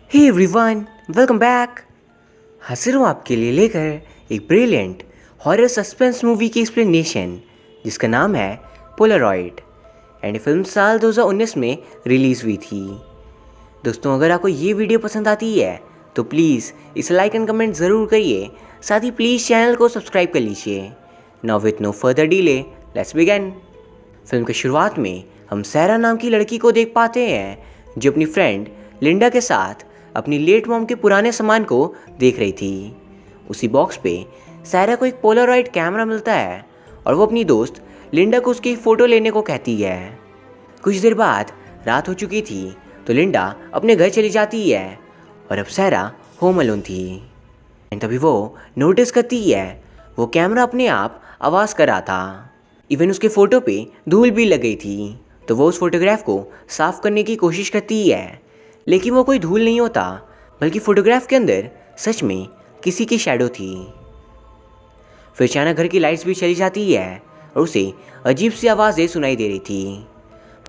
Hey everyone, welcome back. हाजिर हूँ आपके लिए लेकर एक ब्रिलियंट हॉरर सस्पेंस मूवी की एक्सप्लेनेशन जिसका नाम है पोलारॉइड एंड ये फिल्म साल 2019 में रिलीज़ हुई थी। दोस्तों, अगर आपको ये वीडियो पसंद आती है तो प्लीज़ इसे लाइक एंड कमेंट ज़रूर करिए। साथ ही प्लीज़ चैनल को सब्सक्राइब कर लीजिए। Now with no further delay let's begin. Film की शुरुआत में हम सैरा नाम की लड़की को देख पाते हैं जो अपनी फ्रेंड लिंडा के साथ अपनी लेट मॉम के पुराने सामान को देख रही थी। उसी बॉक्स पे सैरा को एक पोलारॉइड कैमरा मिलता है और वो अपनी दोस्त लिंडा को उसकी फ़ोटो लेने को कहती है। कुछ देर बाद रात हो चुकी थी तो लिंडा अपने घर चली जाती है और अब सैरा होम अलोन थी। एंड तभी वो नोटिस करती है वो कैमरा अपने आप आवाज़ कर रहा था। इवन उसके फ़ोटो पे धूल भी लग गई थी तो वो उस फोटोग्राफ को साफ़ करने की कोशिश करती है, लेकिन वो कोई धूल नहीं होता बल्कि फ़ोटोग्राफ के अंदर सच में किसी की शैडो थी। फिर अचानक घर की लाइट्स भी चली जाती है और उसे अजीब सी आवाज़ें सुनाई दे रही थी।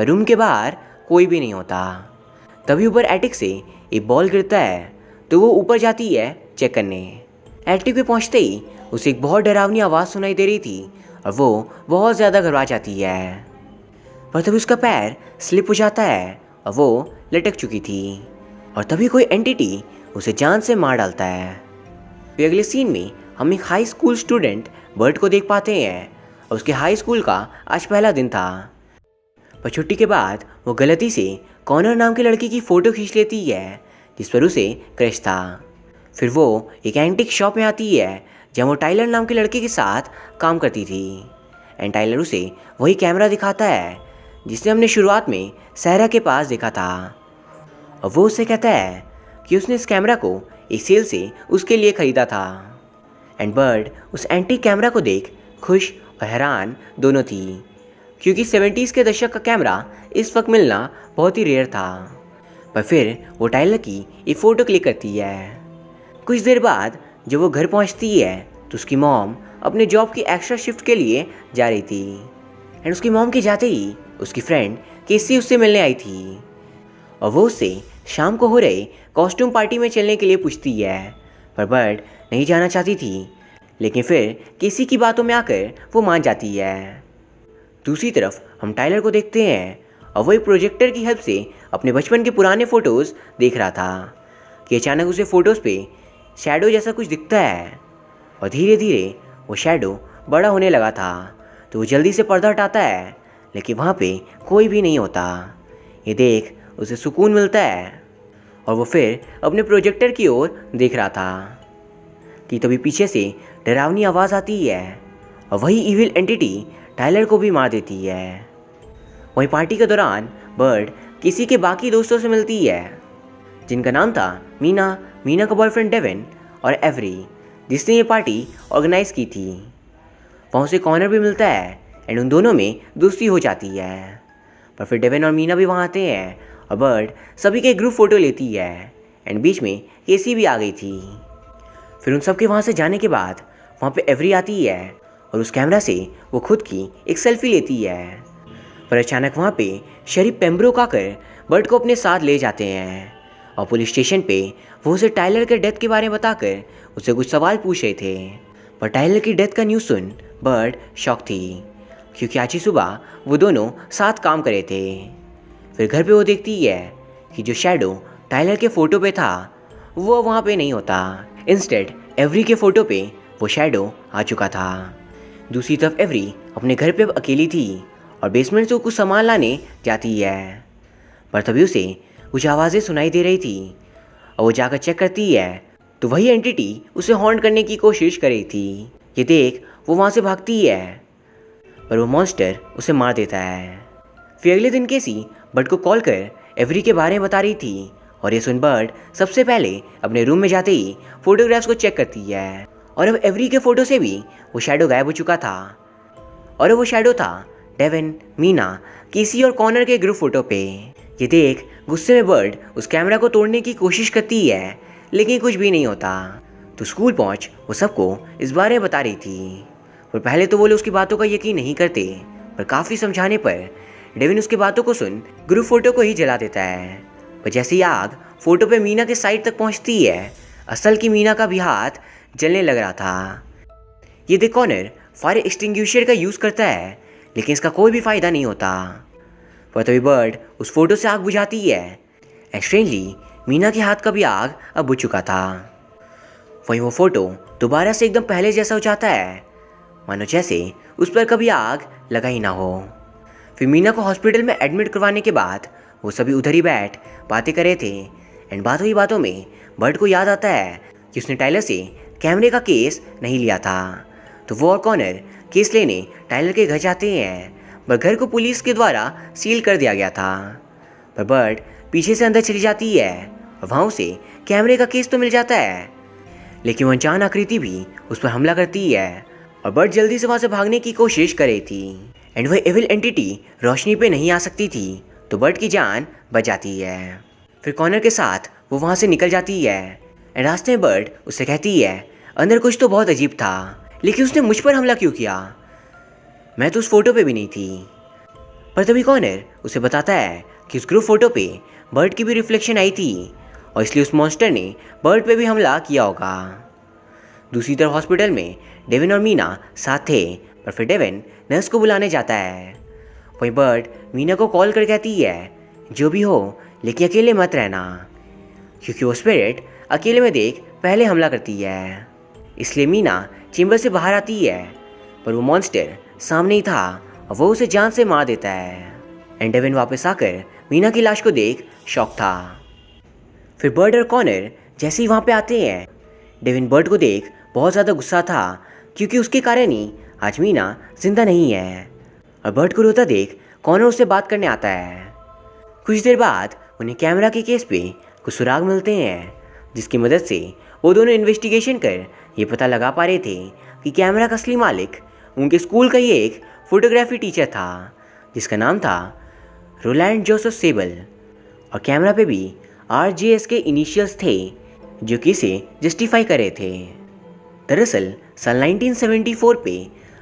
रूम के बाहर कोई भी नहीं होता। तभी ऊपर एटिक से एक बॉल गिरता है तो वो ऊपर जाती है चेक करने। एटिक पे पहुंचते ही उसे एक बहुत डरावनी आवाज़ सुनाई दे रही थी और वो बहुत ज़्यादा घबरा जाती है। पर तभी उसका पैर स्लिप हो जाता है और वो लटक चुकी थी और तभी कोई एंटिटी उसे जान से मार डालता है। फिर अगले सीन में हम एक हाई स्कूल स्टूडेंट बर्ट को देख पाते हैं और उसके हाई स्कूल का आज पहला दिन था। पर छुट्टी के बाद वो गलती से कॉनर नाम की लड़की की फ़ोटो खींच लेती है जिस पर उसे क्रश था। फिर वो एक एंटिक शॉप में आती है जहाँ वो टाइलर नाम के लड़के के साथ काम करती थी। एंड टाइलर उसे वही कैमरा दिखाता है जिसे हमने शुरुआत में सहरा के पास देखा था और वो उससे कहता है कि उसने इस कैमरा को एक सेल से उसके लिए ख़रीदा था। एंड बर्ड उस एंटीक कैमरा को देख खुश और हैरान दोनों थी क्योंकि 70s के दशक का कैमरा इस वक्त मिलना बहुत ही रेयर था। पर फिर वो टाइलर की एक फ़ोटो क्लिक करती है। कुछ देर बाद जब वो घर पहुंचती है तो उसकी मॉम अपने जॉब की एक्स्ट्रा शिफ्ट के लिए जा रही थी। एंड उसकी मॉम के जाते ही उसकी फ्रेंड केसी उससे मिलने आई थी और वो उससे शाम को हो रहे कॉस्ट्यूम पार्टी में चलने के लिए पूछती है। पर बर्ड नहीं जाना चाहती थी, लेकिन फिर केसी की बातों में आकर वो मान जाती है। दूसरी तरफ हम टाइलर को देखते हैं और वो एक प्रोजेक्टर की हेल्प से अपने बचपन के पुराने फ़ोटोज़ देख रहा था कि अचानक उसे फ़ोटोज़ पे शैडो जैसा कुछ दिखता है और धीरे धीरे वो शैडो बड़ा होने लगा था। तो वो जल्दी से पर्दा हटाता है लेकिन वहाँ पे कोई भी नहीं होता। ये देख उसे सुकून मिलता है और वो फिर अपने प्रोजेक्टर की ओर देख रहा था कि तभी पीछे से डरावनी आवाज़ आती है और वही इविल एंटिटी टाइलर को भी मार देती है। वहीं पार्टी के दौरान बर्ड किसी के बाकी दोस्तों से मिलती है जिनका नाम था मीना का बॉयफ्रेंड डेविन और एवरी जिसने ये पार्टी ऑर्गेनाइज़ की थी। वहाँ उसे कॉर्नर भी मिलता है एंड उन दोनों में दोस्ती हो जाती है। पर फिर डेविन और मीना भी वहाँ आते हैं और बर्ड सभी के ग्रुप फ़ोटो लेती है एंड बीच में केसी भी आ गई थी। फिर उन सब के वहाँ से जाने के बाद वहाँ पे एवरी आती है और उस कैमरा से वो खुद की एक सेल्फी लेती है। पर अचानक वहाँ पे शरीफ पेम्ब्रोक आकर बर्ड को अपने साथ ले जाते हैं और पुलिस स्टेशन पे वो उसे टाइलर के डेथ के बारे में बताकर उससे कुछ सवाल पूछ रहे थे। पर टाइलर की डेथ का न्यूज़ सुन बर्ड शॉक थी क्योंकि आज ही सुबह वो दोनों साथ काम कर रहे थे। फिर घर पे वो देखती है कि जो शैडो टाइलर के फ़ोटो पे था वो वहाँ पे नहीं होता। इंस्टेड एवरी के फ़ोटो पे वो शैडो आ चुका था। दूसरी तरफ एवरी अपने घर पे अब अकेली थी और बेसमेंट से कुछ सामान लाने जाती है। पर तभी उसे कुछ आवाज़ें सुनाई दे रही थी और वो जाकर चेक करती है तो वही एंटिटी उसे हॉन्ट करने की कोशिश कर रही थी। ये देख वो वहाँ से भागती है पर वो मॉन्स्टर उसे मार देता है। फिर अगले दिन केसी बर्ड को कॉल कर एवरी के बारे में बता रही थी और ये सुन बर्ड सबसे पहले अपने रूम में जाते ही फोटोग्राफ्स को चेक करती है और अब एवरी के फ़ोटो से भी वो शैडो गायब हो चुका था और अब वो शैडो था डेविन, मीना, केसी और कॉर्नर के ग्रुप फ़ोटो पे। ये देख गुस्से में बर्ड उस कैमरा को तोड़ने की कोशिश करती है लेकिन कुछ भी नहीं होता। तो स्कूल पहुँच वो सबको इस बारे में बता रही थी। पर पहले तो वो लोग उसकी बातों का यकीन नहीं करते, पर काफ़ी समझाने पर डेविन उसकी बातों को सुन ग्रुप फ़ोटो को ही जला देता है पर जैसे ही आग फोटो पे मीना के साइड तक पहुंचती है, असल की मीना का भी हाथ जलने लग रहा था। ये देख कॉनर फायर एक्सटिंग्विशर का यूज़ करता है, लेकिन इसका कोई भी फ़ायदा नहीं होता। पर तभी बर्ड उस फोटो से आग बुझाती है। एक्सट्रेंजली मीना के हाथ का भी आग अब बुझ चुका था। वहीं वो फोटो दोबारा से एकदम पहले जैसा हो जाता है, मानो जैसे उस पर कभी आग लगा ही ना हो। फिर मीना को हॉस्पिटल में एडमिट करवाने के बाद वो सभी उधर ही बैठ बातें कर रहे थे। एंड बातों ही बातों में बर्ड को याद आता है कि उसने टाइलर से कैमरे का केस नहीं लिया था। तो वो और कॉनर केस लेने टाइलर के घर जाते हैं, पर घर को पुलिस के द्वारा सील कर दिया गया था। पर बर्ड पीछे से अंदर चली जाती है और वहाँ उसे कैमरे का केस तो मिल जाता है, लेकिन वो अनजान आकृति भी उस पर हमला करती है और बर्ड जल्दी से वहाँ से भागने की कोशिश कर रही थी। एंड वह एविल एंटिटी रोशनी पे नहीं आ सकती थी, तो बर्ड की जान बच जाती है। फिर कॉनर के साथ वो वहाँ से निकल जाती है। एंड रास्ते में बर्ड उससे कहती है अंदर कुछ तो बहुत अजीब था, लेकिन उसने मुझ पर हमला क्यों किया? मैं तो उस फोटो पे भी नहीं थी। पर तभी कॉनर उसे बताता है कि उस ग्रुप फोटो पे बर्ड की भी रिफ्लेक्शन आई थी और इसलिए उस मॉन्स्टर ने बर्ड पे भी हमला किया होगा। दूसरी तरफ हॉस्पिटल में डेविन और मीना साथ थे, पर फिर डेविन नर्स को बुलाने जाता है। वहीं बर्ड मीना को कॉल कर कहती है जो भी हो लेकिन अकेले मत रहना, क्योंकि वो स्पिरिट अकेले में देख पहले हमला करती है। इसलिए मीना चेंबर से बाहर आती है, पर वो मॉन्स्टर सामने ही था और वो उसे जान से मार देता है। एंड डेविन वापस आकर मीना की लाश को देख शॉक था। फिर बर्ड और कॉनर जैसे ही वहाँ पे आते हैं, डेविन बर्ड को देख बहुत ज़्यादा गुस्सा था, क्योंकि उसके कारण ही आज मीना जिंदा नहीं है। और बर्ड को रोता देख कॉनर उससे बात करने आता है। कुछ देर बाद उन्हें कैमरा के केस पे कुछ सुराग मिलते हैं, जिसकी मदद से वो दोनों इन्वेस्टिगेशन कर ये पता लगा पा रहे थे कि कैमरा का असली मालिक उनके स्कूल का ही एक फोटोग्राफी टीचर था, जिसका नाम था रोलैंड जोसेफ सेबल। और कैमरा पे भी RJS के इनिशियल्स थे, जो कि इसे जस्टिफाई कर रहे थे। दरअसल साल 1974 पे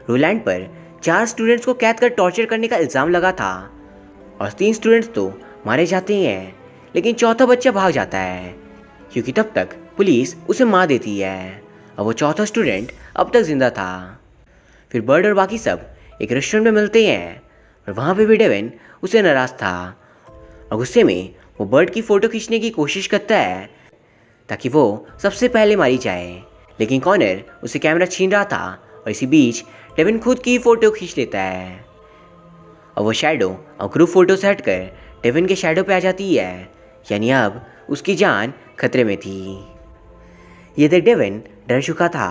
रोलैंड पर 4 स्टूडेंट्स को कैद कर टॉर्चर करने का इल्ज़ाम लगा था और 3 स्टूडेंट्स तो मारे जाते हैं, लेकिन चौथा बच्चा भाग जाता है, क्योंकि तब तक पुलिस उसे मार देती है और वो चौथा स्टूडेंट अब तक जिंदा था। फिर बर्ड और बाकी सब एक रेस्टोरेंट में मिलते हैं और वहाँ पे भी डेविन उसे नाराज़ था और गुस्से में वो बर्ड की फ़ोटो खींचने की कोशिश करता है ताकि वो सबसे पहले मारी जाए, लेकिन कॉनर उसे कैमरा छीन रहा था और इसी बीच डेविन खुद की फ़ोटो खींच लेता है और वो शैडो और ग्रुप फोटो से हटकर डेविन के शैडो पे आ जाती है, यानी अब उसकी जान खतरे में थी। ये देख डेविन डर चुका था।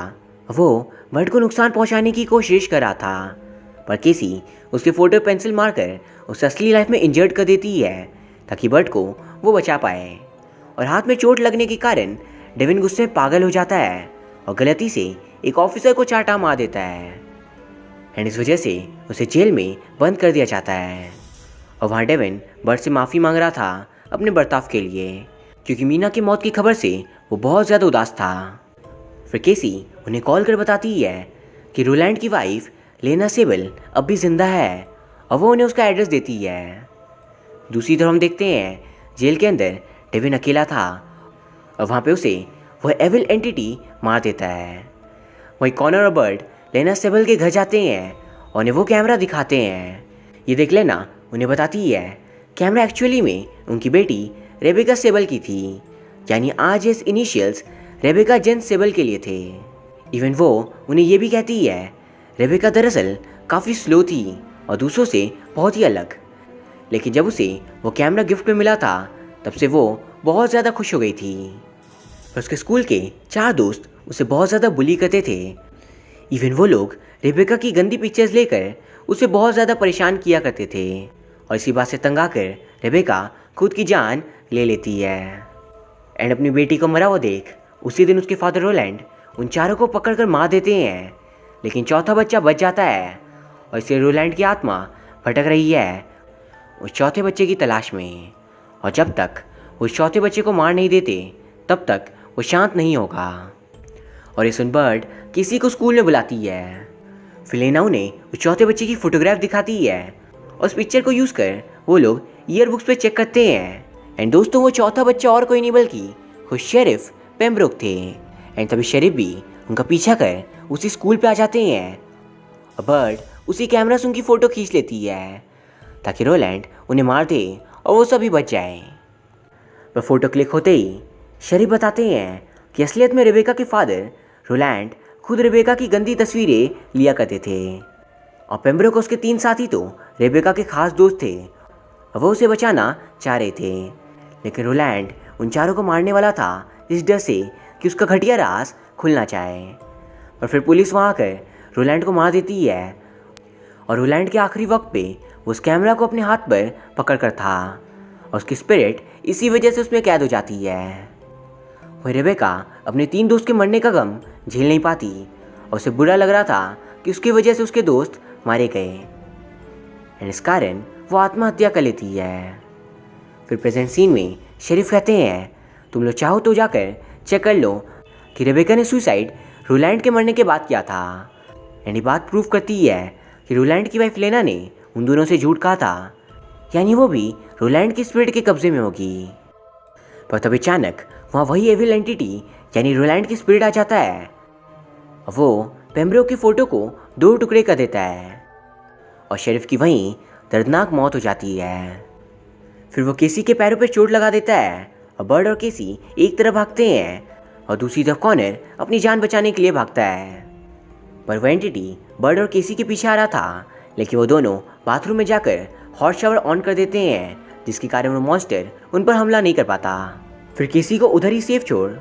वो बर्ड को नुकसान पहुंचाने की कोशिश कर रहा था, पर केसी उसके फोटो पेंसिल मारकर उसे असली लाइफ में इंजर्ड कर देती है ताकि बर्ड को वो बचा पाए। और हाथ में चोट लगने के कारण डेविन गुस्से में पागल हो जाता है और गलती से एक ऑफिसर को चाटा मार देता है। एंड इस वजह से उसे जेल में बंद कर दिया जाता है। और वहाँ डेविन बर्ड से माफ़ी मांग रहा था अपने बर्ताव के लिए, क्योंकि मीना की मौत की खबर से वो बहुत ज़्यादा उदास था। फिर केसी उन्हें कॉल कर बताती है कि रोलैंड की वाइफ लेना सेबल अब भी जिंदा है और वो उन्हें उसका एड्रेस देती है। दूसरी तरफ हम देखते हैं जेल के अंदर डेविन अकेला था और वहाँ पे उसे वह एविल एंटिटी मार देता है। वहीं कॉनर और बर्ड लेना सेबल के घर जाते हैं और उन्हें वो कैमरा दिखाते हैं। ये देख लेना उन्हें बताती है कैमरा एक्चुअली में उनकी बेटी रेबेका सेबल की थी, यानी RJS इनिशियल्स रेबेका जेन सेबल के लिए थे। इवन वो उन्हें ये भी कहती है रेबेका दरअसल काफ़ी स्लो थी और दूसरों से बहुत ही अलग, लेकिन जब उसे वो कैमरा गिफ्ट में मिला था तब से वो बहुत ज़्यादा खुश हो गई थी। और उसके स्कूल के 4 दोस्त उसे बहुत ज़्यादा बुली करते थे। इवन वो लोग रेबेका की गंदी पिक्चर्स लेकर उसे बहुत ज़्यादा परेशान किया करते थे और इसी बात से तंग आकर रेबेका खुद की जान ले लेती है। एंड अपनी बेटी को मरा हुआ देख उसी दिन उसके फादर रोलैंड उन चारों को पकड़कर मार देते हैं, लेकिन चौथा बच्चा बच जाता है और इससे रोलैंड की आत्मा भटक रही है उस चौथे बच्चे की तलाश में। और जब तक उस चौथे बच्चे को मार नहीं देते तब तक वो शांत नहीं होगा। और ये सुन बर्ड किसी को स्कूल में बुलाती है। फिलेना उन्हें उस चौथे बच्चे की फ़ोटोग्राफ दिखाती है और उस पिक्चर को यूज़ कर वो लोग ईयर बुक्स पे चेक करते हैं एंड दोस्तों वो चौथा बच्चा और कोई नहीं बल्कि खुद शेरिफ पेम्ब्रोक थे। एंड तभी शेरिफ भी उनका पीछा कर उसी स्कूल पे आ जाते हैं और बर्ड उसी कैमरा से उनकी फ़ोटो खींच लेती है ताकि रोलैंड उन्हें मार दे और वो सभी बच जाए। पर फोटो क्लिक होते ही शेरिफ बताते हैं कि असलियत में रेबेका के फादर रोलैंड खुद रेबेका की गंदी तस्वीरें लिया करते थे और पेम्ब्रोक और उसके 3 साथी तो रेबेका के खास दोस्त थे और वो उसे बचाना चाह रहे थे। लेकिन रोलैंड उन चारों को मारने वाला था इस डर से कि उसका घटिया राज खुलना चाहे। और फिर पुलिस वहाँ आकर रोलैंड को मार देती है और रोलैंड के आखिरी वक्त पे वो उस कैमरा को अपने हाथ पर पकड़ कर था और उसकी स्पिरिट इसी वजह से उसमें कैद हो जाती है। वही रेबेका अपने 3 दोस्त के मरने का गम झेल नहीं पाती और उसे बुरा लग रहा था कि उसकी वजह से उसके दोस्त मारे गए एंड इस कारण वो आत्महत्या कर लेती है। फिर प्रेजेंट सीन में शेरिफ कहते हैं तुम लोग चाहो तो जाकर चेक कर लो कि रेबेका ने सुसाइड रोलैंड के मरने के बाद किया था। एंड ये बात प्रूव करती है कि रोलैंड की वाइफ लेना ने उन दोनों से झूठ कहा था, यानी वो भी रोलैंड की स्पिरिट के कब्जे में होगी। पर तब अचानक वहाँ वही एविल एंटिटी यानी रोलैंड की स्पिरिट आ जाता है और वो पेम्ब्रोक की फ़ोटो को 2 टुकड़े कर देता है और शेरिफ की वहीं दर्दनाक मौत हो जाती है। फिर वो केसी के पैरों पर चोट लगा देता है और बर्ड और केसी एक तरफ भागते हैं और दूसरी तरफ कॉनर अपनी जान बचाने के लिए भागता है। पर वो एंटिटी बर्ड और केसी के पीछे आ रहा था, लेकिन वो दोनों बाथरूम में जाकर हॉट शावर ऑन कर देते हैं जिसके कारण वो मॉन्स्टर उन पर हमला नहीं कर पाता। फिर केसी को उधर ही सेफ छोड़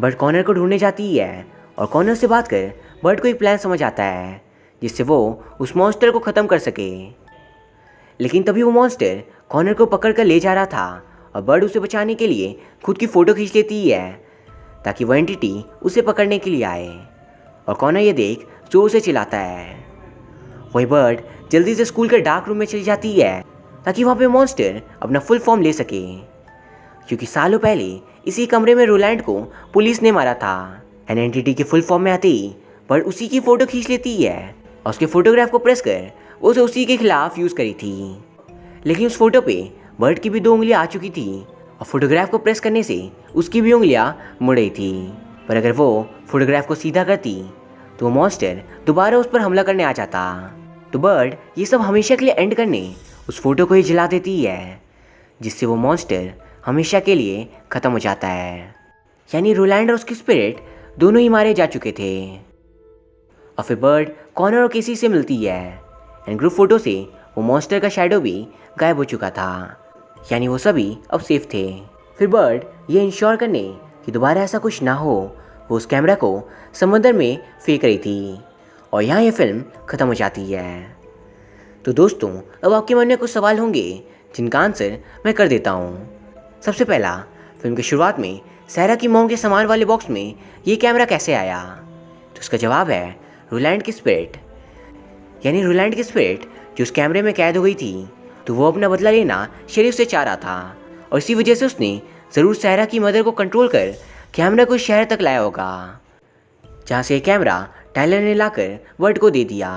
बर्ड कॉनर को ढूंढने जाती है और कॉनर से बात कर बर्ड को एक प्लान समझ आता है जिससे वो उस मॉन्स्टर को ख़त्म कर सके। लेकिन तभी वो मॉन्स्टर कॉनर को पकड़ कर ले जा रहा था और बर्ड उसे बचाने के लिए खुद की फ़ोटो खींच लेती है ताकि वो एंटिटी उसे पकड़ने के लिए आए और कॉनर ये देख जोर से चिल्लाता है। वही बर्ड जल्दी से स्कूल के डार्क रूम में चली जाती है ताकि वहाँ पे मॉन्स्टर अपना फुल फॉर्म ले सके, क्योंकि सालों पहले इसी कमरे में रोलैंड को पुलिस ने मारा था। एन एंटिटी के फुल फॉर्म में आते ही बर्ड उसी की फ़ोटो खींच लेती है और उसके फोटोग्राफ को प्रेस कर उसे उसी के खिलाफ यूज़ करी थी। लेकिन उस फोटो पे बर्ड की भी 2 उंगलियां आ चुकी थी और फोटोग्राफ को प्रेस करने से उसकी भी उंगलियां मुड़ रही थी। पर अगर वो फोटोग्राफ को सीधा करती तो वो मॉन्स्टर दोबारा उस पर हमला करने आ जाता। तो बर्ड ये सब हमेशा के लिए एंड करने उस फोटो को ही जला देती है, जिससे वो मॉन्स्टर हमेशा के लिए ख़त्म हो जाता है। यानी रोलैंड और उसकी स्पिरिट दोनों ही मारे जा चुके थे। और फिर बर्ड कॉनर और केसी से मिलती है एंड ग्रुप फोटो से वो मॉन्स्टर का शैडो भी गायब हो चुका था, यानी वो सभी अब सेफ थे। फिर बर्ड ये इंश्योर करने कि दोबारा ऐसा कुछ ना हो वो उस कैमरा को समंदर में फेंक रही थी और यहाँ ये फिल्म ख़त्म हो जाती है। तो दोस्तों अब आपके मन में कुछ सवाल होंगे जिनका आंसर मैं कर देता हूँ। सबसे पहला, फिल्म की शुरुआत में सहरा की मॉम के सामान वाले बॉक्स में ये कैमरा कैसे आया? तो उसका जवाब है रोलैंड की स्पिरिट। यानी रोलैंड की स्पिरिट जो उस कैमरे में कैद हो गई थी, तो वो अपना बदला लेना शेरिफ से चाह रहा था और इसी वजह से उसने ज़रूर सहरा की मदर को कंट्रोल कर कैमरा को शहर तक लाया होगा, जहाँ से कैमरा टाइलर ने लाकर बर्ड को दे दिया।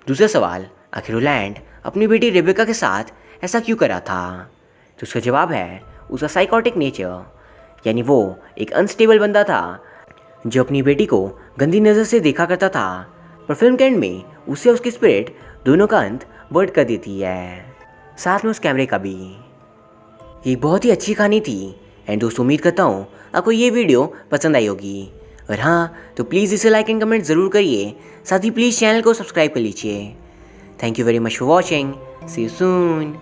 दूसरा सवाल, आखिर रोलैंड अपनी बेटी रेबेका के साथ ऐसा क्यों करा था? तो उसका जवाब है उसका साइकोटिक नेचर। यानी वो एक अनस्टेबल बंदा था जो अपनी बेटी को गंदी नज़र से देखा करता था, पर फिल्म के एंड में उससे उसकी स्पिरिट दोनों का अंत बर्ड कर देती है, साथ में उस कैमरे का भी। ये बहुत ही अच्छी कहानी थी एंड दोस्तों उम्मीद करता हूँ आपको ये वीडियो पसंद आई होगी। और हाँ, तो प्लीज़ इसे लाइक एंड कमेंट ज़रूर करिए, साथ ही प्लीज़ चैनल को सब्सक्राइब कर लीजिए। Thank you very much for watching. See you soon.